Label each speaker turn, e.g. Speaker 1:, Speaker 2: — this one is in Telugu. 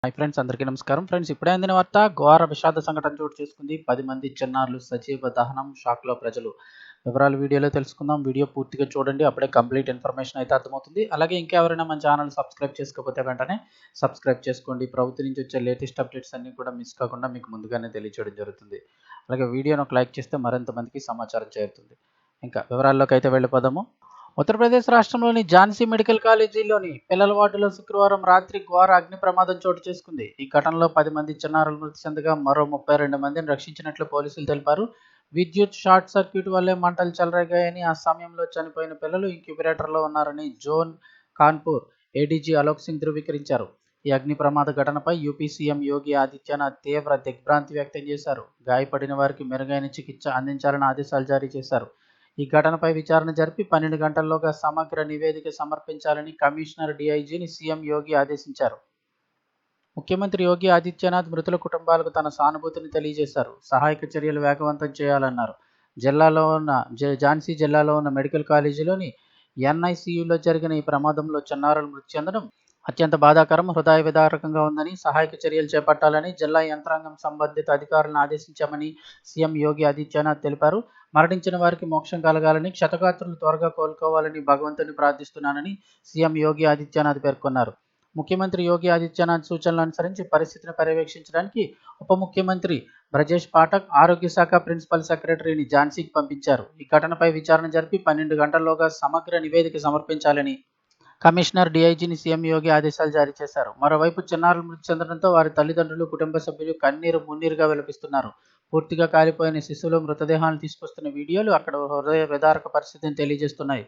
Speaker 1: హాయ్ ఫ్రెండ్స్, అందరికీ నమస్కారం. ఫ్రెండ్స్, ఇప్పుడే అందిన వార్త ఘోర విషాద సంఘటన చోటు చేసుకుంది. 10 మంది చిన్నారులు సజీవ దహనం, షాక్లో ప్రజలు. వివరాలు వీడియోలో తెలుసుకుందాం. వీడియో పూర్తిగా చూడండి, అప్పుడే కంప్లీట్ ఇన్ఫర్మేషన్ అయితే అర్థమవుతుంది. అలాగే ఇంకెవరైనా మన ఛానల్ సబ్స్క్రైబ్ చేసుకోకపోతే వెంటనే సబ్స్క్రైబ్ చేసుకోండి. ప్రభుత్వం నుంచి వచ్చే లేటెస్ట్ అప్డేట్స్ అన్ని కూడా మిస్ కాకుండా మీకు ముందుగానే తెలియజేయడం జరుగుతుంది. అలాగే వీడియోను ఒక లైక్ చేస్తే మరింత మందికి సమాచారం చేరుతుంది. ఇంకా వివరాల్లోకి అయితే వెళ్ళిపోదాము. ఉత్తరప్రదేశ్ రాష్ట్రంలోని ఝాన్సీ మెడికల్ కాలేజీలోని పిల్లల వార్డులో శుక్రవారం రాత్రి ఘోర అగ్ని ప్రమాదం చోటు చేసుకుంది. ఈ ఘటనలో 10 మంది చిన్నారులు మృతి చెందగా మరో 32 మందిని రక్షించినట్లు పోలీసులు తెలిపారు. విద్యుత్ షార్ట్ సర్క్యూట్ వల్లే మంటలు చెలరేగాయని, ఆ సమయంలో చనిపోయిన పిల్లలు ఇంక్యుబేటర్లో ఉన్నారని జోన్ కాన్పూర్ ఏడీజీ అలోక్ సింగ్ ధృవీకరించారు. ఈ అగ్ని ప్రమాద ఘటనపై యూపీ సీఎం యోగి ఆదిత్యనాథ్ తీవ్ర దిగ్భ్రాంతి వ్యక్తం చేశారు. గాయపడిన వారికి మెరుగైన చికిత్స అందించాలని ఆదేశాలు జారీ చేశారు. ఈ ఘటనపై విచారణ జరిపి 12 గంటల్లోగా సమగ్ర నివేదిక సమర్పించాలని కమిషనర్ డీఐజీని సీఎం యోగి ఆదేశించారు. ముఖ్యమంత్రి యోగి ఆదిత్యనాథ్ మృతుల కుటుంబాలకు తన సానుభూతిని తెలియజేశారు. సహాయక చర్యలు వేగవంతం చేయాలన్నారు. ఝాన్సీ జిల్లాలో ఉన్న మెడికల్ కాలేజీలోని ఎన్ఐసియులో జరిగిన ఈ ప్రమాదంలో చిన్నారులు మృతి చెందడం అత్యంత బాధాకరం, హృదయ విదారకంగా ఉందని, సహాయక చర్యలు చేపట్టాలని జిల్లా యంత్రాంగం సంబంధిత అధికారులను ఆదేశించామని సీఎం యోగి ఆదిత్యనాథ్ తెలిపారు. మరణించిన వారికి మోక్షం కలగాలని, క్షతగాత్రులు త్వరగా కోలుకోవాలని భగవంతుని ప్రార్థిస్తున్నానని సీఎం యోగి ఆదిత్యనాథ్ పేర్కొన్నారు. ముఖ్యమంత్రి యోగి ఆదిత్యనాథ్ సూచనలు అనుసరించి పరిస్థితిని పర్యవేక్షించడానికి ఉప ముఖ్యమంత్రి బ్రజేష్ పాఠక్ ఆరోగ్య శాఖ ప్రిన్సిపల్ సెక్రటరీని ఝాన్సీకి పంపించారు. ఈ ఘటనపై విచారణ జరిపి 12 గంటల్లోగా సమగ్ర నివేదిక సమర్పించాలని కమిషనర్ డీఐజీని సీఎం యోగి ఆదేశాలు జారీ చేశారు. మరోవైపు చిన్నారులు మృతి చెందడంతో వారి తల్లిదండ్రులు, కుటుంబ సభ్యులు కన్నీరు మున్నీరుగా విలపిస్తున్నారు. పూర్తిగా కాలిపోయిన శిశువుల మృతదేహాలను తీసుకొస్తున్న వీడియోలు అక్కడ హృదయ విదారక పరిస్థితిని తెలియజేస్తున్నాయి.